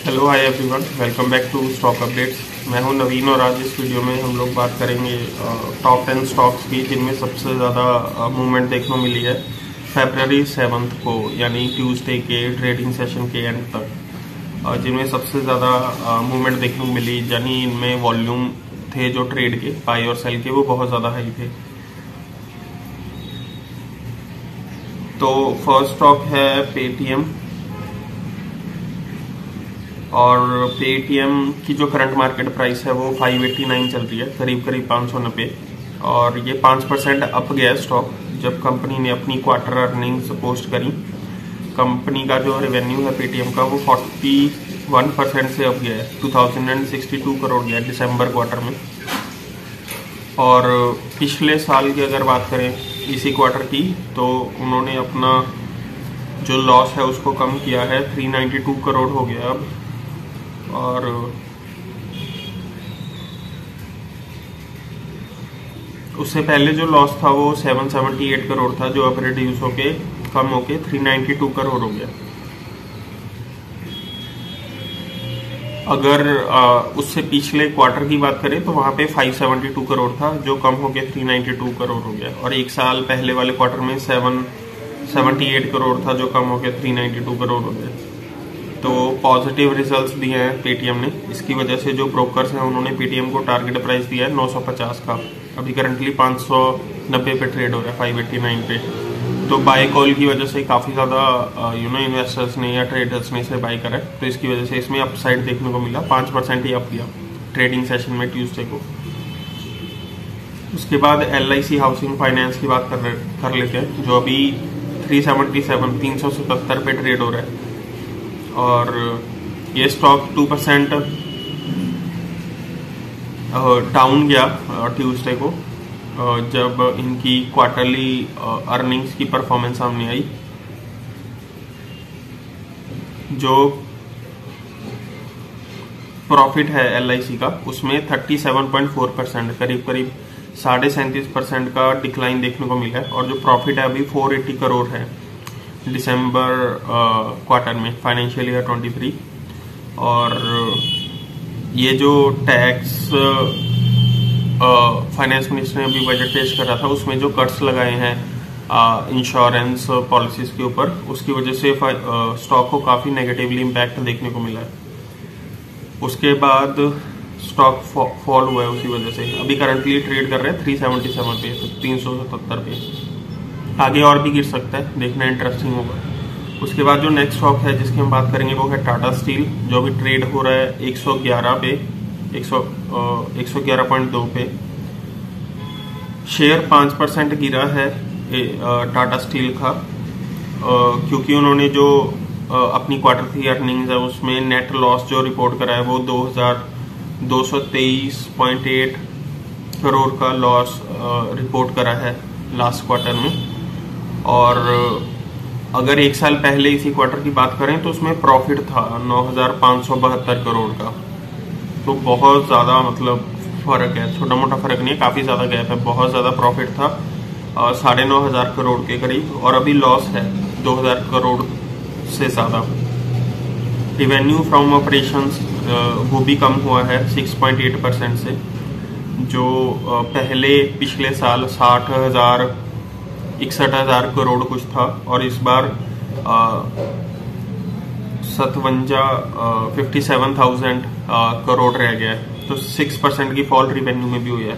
Hello hi everyone, welcome back to stock updates. मैं हूं नवीन और आज इस वीडियो में हम लोग बात करेंगे टॉप 10 स्टॉक्स की जिनमें सबसे ज़्यादा मूवमेंट देखने को मिली है February 7 को, यानी ट्यूसडे के ट्रेडिंग सेशन के एंड तक। जिनमें सबसे ज़्यादा मूवमेंट देखने को मिली, यानी इनमें वॉल्यूम थे जो ट्रेड के बाई और सेल के, वो बहुत ज़्यादा हाई थे। तो फर्स्ट स्टॉक है पेटीएम, और पेटीएम की जो करंट मार्केट प्राइस है वो 589 चल रही है, करीब करीब 590, और ये 5% अप गया स्टॉक जब कंपनी ने अपनी क्वार्टर अर्निंग्स पोस्ट करी। कंपनी का जो रेवेन्यू है पेटीएम का वो 41% से अप गया है, 2062 करोड़ गया दिसंबर क्वार्टर में। और पिछले साल की अगर बात करें इसी क्वार्टर की, तो उन्होंने अपना जो लॉस है उसको कम किया है, 392 करोड़ हो गया अब। और उससे पहले जो लॉस था वो 778 करोड़ था, जो अब रिड्यूस होके कम होके 392 करोड़ हो गया। अगर उससे पिछले क्वार्टर की बात करें तो वहां पे 572 करोड़ था, जो कम होके 392 करोड़ हो गया। और एक साल पहले वाले क्वार्टर में 778 करोड़ था, जो कम होके 392 करोड़ हो गया। तो पॉजिटिव रिजल्ट्स दिए हैं पेटीएम ने। इसकी वजह से जो ब्रोकर्स हैं उन्होंने पेटीएम को टारगेट प्राइस दिया है 950 का। अभी करंटली 590 पे ट्रेड हो रहा है, 589 पे। तो बाय कॉल की वजह से काफ़ी ज़्यादा इन्वेस्टर्स ने या ट्रेडर्स ने इसे बाय करा है, तो इसकी वजह से इसमें अपसाइड देखने को मिला। 5% ही अप गया ट्रेडिंग सेशन में ट्यूसडे को। उसके बाद LIC हाउसिंग फाइनेंस की बात कर लेते हैं, जो अभी 377 पे ट्रेड हो रहा है। और ये स्टॉक 2% डाउन गया ट्यूसडे को, जब इनकी क्वार्टरली अर्निंग्स की परफॉर्मेंस सामने आई। जो प्रॉफिट है LIC का उसमें 37.4%, करीब करीब 37.5% का डिक्लाइन देखने को मिला है। और जो प्रॉफिट है अभी 480 करोड़ है दिसंबर क्वार्टर में, फाइनेंशियल ईयर 23। और ये जो टैक्स फाइनेंस मिनिस्टर ने अभी बजट पेश करा था, उसमें जो कट्स लगाए हैं इंश्योरेंस पॉलिसीज के ऊपर, उसकी वजह से स्टॉक को काफी नेगेटिवली इम्पैक्ट देखने को मिला है। उसके बाद स्टॉक फॉल हुआ है उसी वजह से। अभी करंटली ट्रेड कर रहे हैं 377 पे, तो 377 पे। आगे और भी गिर सकता है, देखना इंटरेस्टिंग होगा। उसके बाद जो नेक्स्ट स्टॉक है जिसकी हम बात करेंगे वो है टाटा स्टील, जो अभी ट्रेड हो रहा है 111 पे, 111.2 पे। शेयर 5% गिरा है टाटा स्टील का, क्योंकि उन्होंने जो अपनी क्वार्टर की अर्निंग्स है उसमें नेट लॉस जो रिपोर्ट करा है वो 2,223.8 करोड़ का लॉस रिपोर्ट करा है लास्ट क्वार्टर में। और अगर एक साल पहले इसी क्वार्टर की बात करें तो उसमें प्रॉफिट था 9,572 करोड़ का। तो बहुत ज्यादा मतलब फर्क है, छोटा मोटा फर्क नहीं है, काफी ज्यादा गैप है। बहुत ज्यादा प्रॉफिट था 9,500 करोड़ के करीब, और अभी लॉस है 2,000 करोड़ से ज्यादा। रिवेन्यू फ्रॉम ऑपरेशंस वो भी कम हुआ है 6.8% से, जो पहले पिछले साल 61,000 करोड़ कुछ था, और इस बार 57,000 करोड़ रह गया है। तो 6% की फॉल रिवेन्यू में भी हुई है।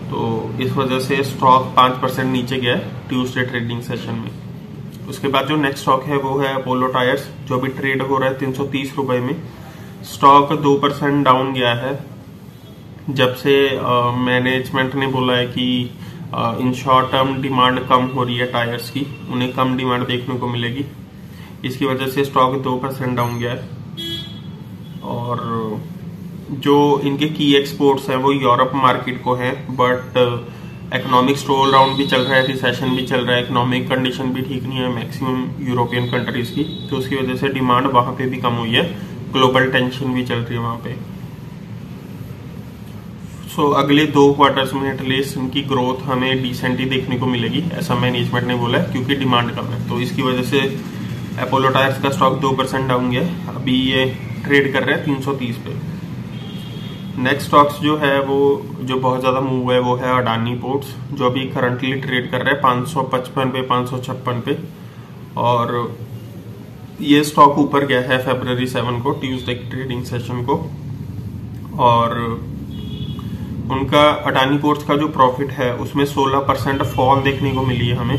तो इस वजह से स्टॉक 5% नीचे गया है ट्यूसडे ट्रेडिंग सेशन में। उसके बाद जो नेक्स्ट स्टॉक है वो है अपोलो टायर्स, जो अभी ट्रेड हो रहा है 330 रुपए में। स्टॉक 2% डाउन गया है, जब से मैनेजमेंट ने बोला है कि इन शॉर्ट टर्म डिमांड कम हो रही है टायर्स की, उन्हें कम डिमांड देखने को मिलेगी। इसकी वजह से स्टॉक 2% डाउन गया है। और जो इनके की एक्सपोर्ट्स हैं वो यूरोप मार्केट को है, बट इकोनॉमिक स्लोल डाउन भी चल रहा है, रिसेशन भी चल रहा है, इकोनॉमिक कंडीशन भी ठीक नहीं है मैक्सिमम यूरोपियन कंट्रीज की, तो उसकी वजह से डिमांड वहां पे भी कम हुई है। ग्लोबल टेंशन भी चल रही है वहां पे। सो अगले 2 क्वार्टर्स में एटलीस्ट इनकी ग्रोथ हमें डिसेंट ही देखने को मिलेगी, ऐसा मैनेजमेंट ने बोला है, क्योंकि डिमांड कम है। तो इसकी वजह से अपोलो टायर्स का स्टॉक 2% डाउन गया है। अभी ये ट्रेड कर रहा है 330 पे। नेक्स्ट स्टॉक्स जो है वो जो बहुत ज्यादा मूव है वो है अडानी पोर्ट्स, जो अभी करंटली ट्रेड कर रहा है 555 पे 556 पे, और ये स्टॉक ऊपर गया है February 7 को, ट्यूसडे की ट्रेडिंग सेशन को। और उनका अडानी पोर्ट्स का जो प्रॉफिट है उसमें 16% फॉल देखने को मिली है हमें,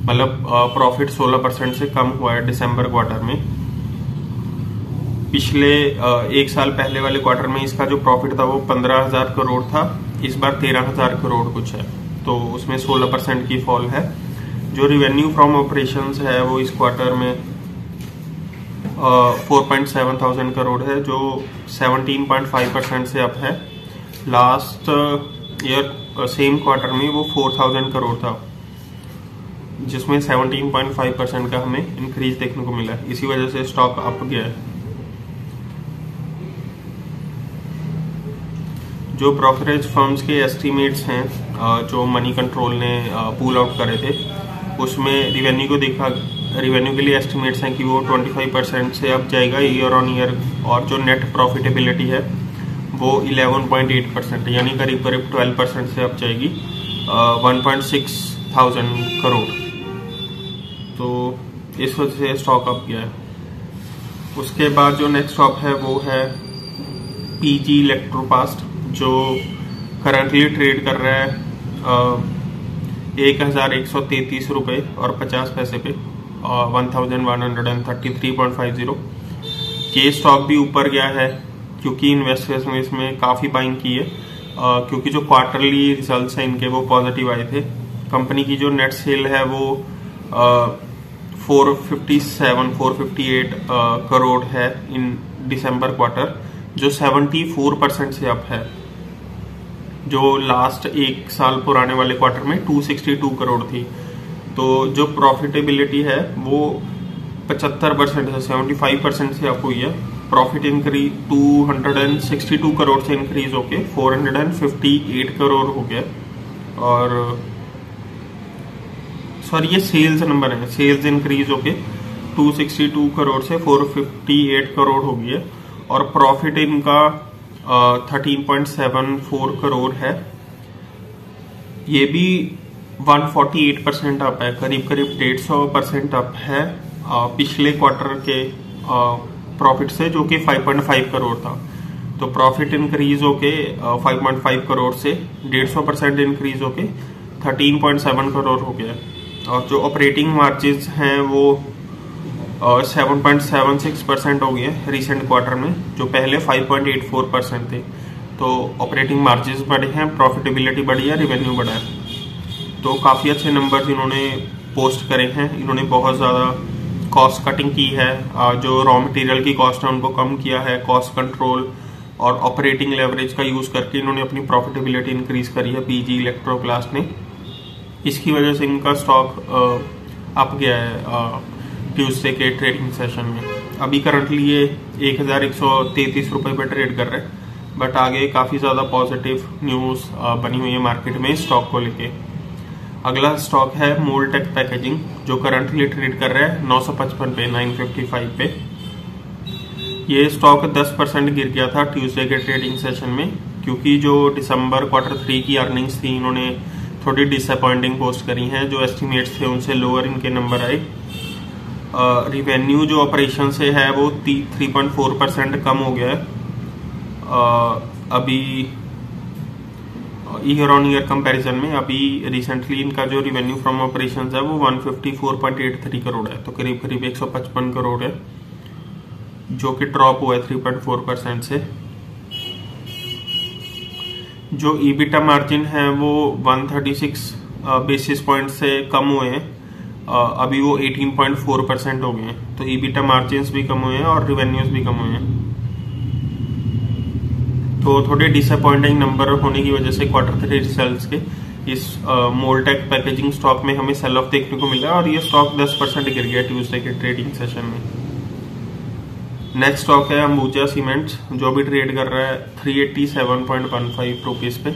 मतलब प्रॉफिट 16% से कम हुआ है दिसंबर क्वार्टर में। पिछले एक साल पहले वाले क्वार्टर में इसका जो प्रॉफिट था वो 15,000 करोड़ था, इस बार 13,000 करोड़ कुछ है, तो उसमें 16% की फॉल है। जो रिवेन्यू फ्रॉम ऑपरेशंस है वो इस क्वार्टर में 4,700 करोड़ है, जो 17.5% से अप है। लास्ट ईयर सेम क्वार्टर में वो 4,000 करोड़ था, जिसमें 17.5% का हमें इंक्रीज देखने को मिला है, इसी वजह से स्टॉक अप गया है। जो ब्रोकरेज फर्म्स के एस्टिमेट्स हैं जो मनी कंट्रोल ने पुल आउट करे थे, उसमें रिवेन्यू के लिए एस्टिमेट्स हैं कि वो 25% से अप जाएगा ईयर ऑन ईयर, और जो नेट प्रॉफिटेबिलिटी है वो 11.8%, यानी करीब 12% से अप जाएगी 1,600 करोड़। तो इस वजह से स्टॉक अप गया है। उसके बाद जो नेक्स्ट स्टॉक है वो है पीजी इलेक्ट्रोपास्ट, जो करंटली ट्रेड कर रहा है 1,133 रुपये और 50 पैसे पे, 1,133.50। ये स्टॉक भी ऊपर गया है क्योंकि इन्वेस्टर्स ने इसमें काफ़ी बाइंग की है, क्योंकि जो क्वार्टरली रिजल्ट्स हैं इनके वो पॉजिटिव आए थे। कंपनी की जो नेट सेल है वो 458 करोड़ है इन दिसंबर क्वार्टर, जो 74% से अप है, जो लास्ट एक साल पुराने वाले क्वार्टर में 262 करोड़ थी। तो जो प्रॉफिटेबिलिटी है वो 75% से 75% से अप हुई है। प्रॉफिट इंक्रीज 262 करोड़ से इंक्रीज होके 458 करोड़ हो गया। और सॉरी, ये सेल्स नंबर है, सेल्स इंक्रीज होके 262 करोड़ से 458 करोड़ हो गई है, और प्रॉफिट इनका 13.74 करोड़ है। ये भी 148% अप है, करीब 150% अप है पिछले क्वार्टर के प्रॉफिट से, जो कि 5.5 करोड़ था। तो प्रॉफिट इंक्रीज होके 5.5 करोड़ से 150% इंक्रीज होके 13.7 करोड़ हो गया। और जो ऑपरेटिंग मार्जिन्स हैं वो 7.76% हो गए रिसेंट क्वार्टर में, जो पहले 5.84% थे। तो ऑपरेटिंग मार्जिन्स बढ़े हैं, प्रॉफिटेबिलिटी बढ़ी है, रिवेन्यू बढ़ा है। तो काफ़ी अच्छे नंबर्स इन्होंने पोस्ट करे हैं। इन्होंने बहुत ज़्यादा कॉस्ट कटिंग की है, जो रॉ मटेरियल की कॉस्ट है उनको कम किया है, कॉस्ट कंट्रोल और ऑपरेटिंग लेवरेज का यूज़ करके इन्होंने अपनी प्रॉफिटेबिलिटी इंक्रीज करी है पीजी इलेक्ट्रोप्लास्ट ने। इसकी वजह से इनका स्टॉक अप गया है ट्यूसडे के ट्रेडिंग सेशन में। अभी करंटली ये 1,133 रुपये पर ट्रेड कर रहे हैं, बट आगे काफ़ी ज़्यादा पॉजिटिव न्यूज़ बनी हुई है मार्केट में स्टॉक को लेके। अगला स्टॉक है मोल्टेक पैकेजिंग, जो करंटली ट्रेड कर रहा है 955 पे 955 पे। ये स्टॉक 10% गिर गया था ट्यूसडे के ट्रेडिंग सेशन में, क्योंकि जो दिसंबर Q3 की अर्निंग्स थी इन्होंने थोड़ी डिसअपॉइंटिंग पोस्ट करी हैं। जो एस्टिमेट्स थे उनसे लोअर इनके नंबर आए। रिवेन्यू जो ऑपरेशन से है वो 3.4% कम हो गया है अभी ईयर ऑन ईयर कंपैरिजन में। अभी रिसेंटली इनका जो रिवेन्यू फ्रॉम ऑपरेशंस है वो 154.83 करोड़ है, तो करीब करीब 155 करोड़ है, जो कि ड्रॉप हुआ है 3.4% से। जो ईबिटा मार्जिन है वो 136 बेसिस पॉइंट से कम हुए हैं, अभी वो 18.4% हो गए हैं। तो ईबिटा मार्जिन्स भी कम हुए हैं और रिवेन्यूज भी कम हुए हैं। तो थोड़े डिसअपॉइंटिंग नंबर होने की वजह से Q3 रिजल्ट्स के इस मोल्टेक पैकेजिंग स्टॉक में हमें सेल ऑफ देखने को मिला, और ये स्टॉक 10% गिर गया ट्यूसडे के ट्रेडिंग सेशन में। नेक्स्ट स्टॉक है अंबुजा सीमेंट्स, जो भी ट्रेड कर रहा है 387.15 रुपीज पे,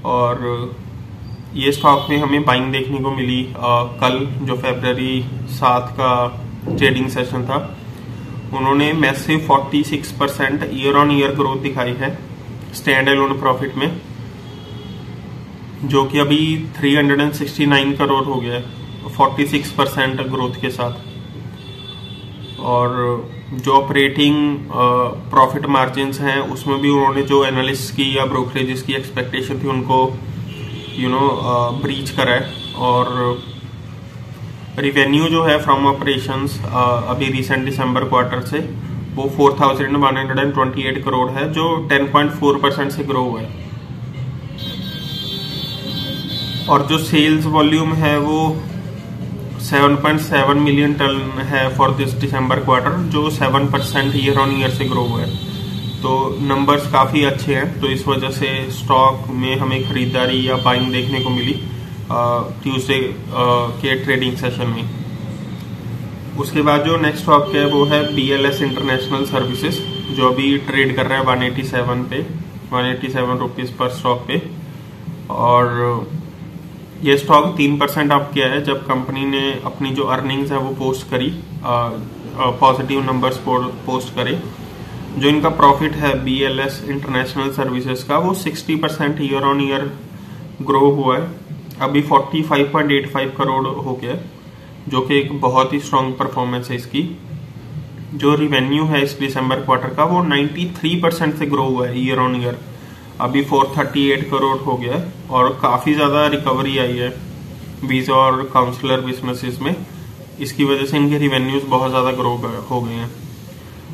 और ये स्टॉक में हमें बाइंग देखने को मिली कल जो February 7 का ट्रेडिंग सेशन था उन्होंने massive 46% year on year growth दिखाई है स्टैंड अलोन प्रॉफिट में, जो कि अभी 369 करोड़ हो गया है 46% ग्रोथ के साथ। और जो ऑपरेटिंग प्रॉफिट मार्जिन्स हैं उसमें भी उन्होंने जो एनालिस्ट की या ब्रोकरेजेस की एक्सपेक्टेशन थी उनको ब्रीच करा है। और रिवेन्यू जो है फ्रॉम ऑपरेशंस अभी रिसेंट दिसंबर क्वार्टर से वो 4128 करोड़ है, जो 10.4% से ग्रो हुआ है। और जो सेल्स वॉल्यूम है वो 7.7 मिलियन टन है फॉर दिस दिसंबर क्वार्टर, जो 7% ईयर ऑन ईयर से ग्रो हुआ है। तो नंबर्स काफ़ी अच्छे हैं, तो इस वजह से स्टॉक में हमें खरीदारी या बाइंग देखने को मिली ट्यूसडे के ट्रेडिंग सेशन में। उसके बाद जो नेक्स्ट स्टॉक है वो है BLS इंटरनेशनल सर्विसेज, जो अभी ट्रेड कर रहा है 187 रुपीज़ पर स्टॉक पे। और ये स्टॉक 3% अप किया है जब कंपनी ने अपनी जो अर्निंग्स है वो पोस्ट करी, पॉजिटिव नंबर्स पोस्ट करे। जो इनका प्रॉफिट है BLS इंटरनेशनल सर्विसेज का वो 60% ईयर ऑन ईयर ग्रो हुआ है, अभी 45.85 करोड़ हो गया, जो कि एक बहुत ही स्ट्रॉन्ग परफॉर्मेंस है इसकी। जो रिवेन्यू है इस दिसंबर क्वार्टर का वो 93% से ग्रो हुआ है ईयर ऑन ईयर, अभी 438 करोड़ हो गया है। और काफी ज्यादा रिकवरी आई है वीजा और काउंसलर बिजनेसेस में, इसकी वजह से इनके रिवेन्यूज बहुत ज्यादा ग्रो हो गए हैं।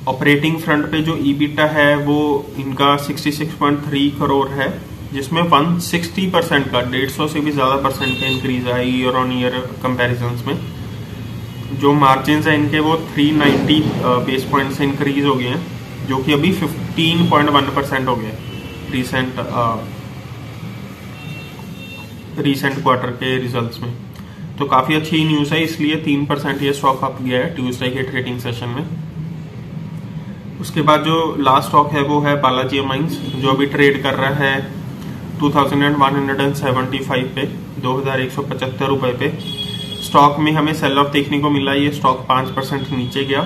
ऑपरेटिंग फ्रंट पे जो ईबिटा है वो इनका 66.3 करोड़ है, जिसमें 160% का 150 से भी ज्यादा परसेंट का इंक्रीज है ईयर ऑन ईयर कंपेरिजन में। जो मार्जिन है इनके वो 390 बेस पॉइंट से इंक्रीज हो गए हैं, जो कि अभी 15.1% हो गए रीसेंट क्वार्टर के रिजल्ट्स में। तो काफी अच्छी न्यूज है, इसलिए 3% ये स्टॉक अप गया है ट्यूसडे के ट्रेडिंग सेशन में। उसके बाद जो लास्ट स्टॉक है वो है बालाजी माइंस, जो अभी ट्रेड कर रहा है 2175 पे, 2175 रुपए पे। स्टॉक में हमें सेल ऑफ देखने को मिला, ये स्टॉक 5% नीचे गया,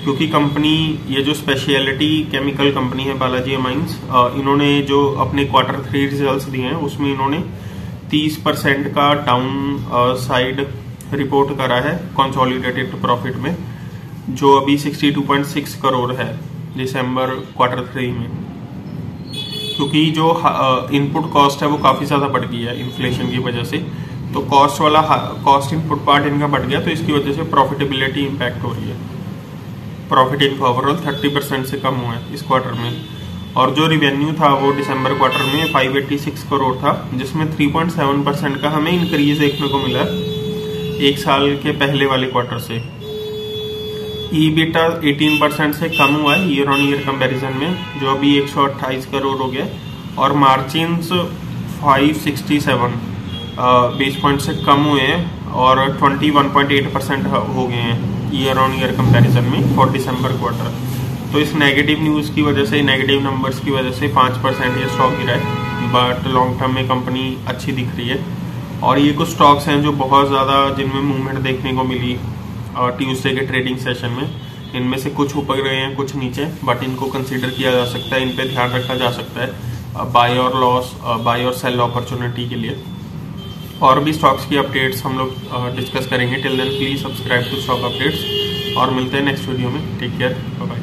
क्योंकि कंपनी ये जो स्पेशलिटी केमिकल कंपनी है बालाजी माइंस, इन्होंने जो अपने क्वार्टर 3 रिजल्ट्स दिए हैं उसमें इन्होंने 30% का डाउन साइड रिपोर्ट करा है कंसोलिडेटेड प्रॉफिट में, जो अभी 62.6 करोड़ है दिसंबर क्वार्टर 3 में। क्योंकि जो इनपुट कॉस्ट है वो काफी ज्यादा बढ़ गई है इन्फ्लेशन की वजह से, तो कॉस्ट इनपुट पार्ट इनका बढ़ गया, तो इसकी वजह से प्रॉफिटेबिलिटी इंपैक्ट हो रही है। प्रॉफिट इनका ओवरऑल 30% से कम हुआ है इस क्वार्टर में। और जो रिवेन्यू था वो दिसंबर क्वार्टर में 586 करोड़ था, जिसमें 3.7% का हमें इंक्रीज देखने को मिला एक साल के पहले वाले क्वार्टर से। ईबिटा 18% से कम हुआ है ईयर ऑन ईयर कंपैरिजन में, जो अभी 128 करोड़ हो गया। और मार्जिन्स 567 बेस पॉइंट से कम हुए हैं और 21.8% हो गए हैं ईयर ऑन ईयर कंपैरिजन में फॉर दिसंबर क्वार्टर। तो इस नेगेटिव न्यूज़ की वजह से, नेगेटिव नंबर्स की वजह से 5% ये स्टॉक गिरा है, बट लॉन्ग टर्म में कंपनी अच्छी दिख रही है। और ये कुछ स्टॉक्स हैं जो बहुत ज़्यादा जिनमें मूवमेंट देखने को मिली ट्यूसडे के ट्रेडिंग सेशन में। इनमें से कुछ ऊपर गए हैं, कुछ नीचे, बट इनको कंसीडर किया जा सकता है, इन पे ध्यान रखा जा सकता है बाय और सेल अपॉर्चुनिटी के लिए। और भी स्टॉक्स की अपडेट्स हम लोग डिस्कस करेंगे। Till then please subscribe to stock updates, और मिलते हैं नेक्स्ट वीडियो में। Take care, bye bye.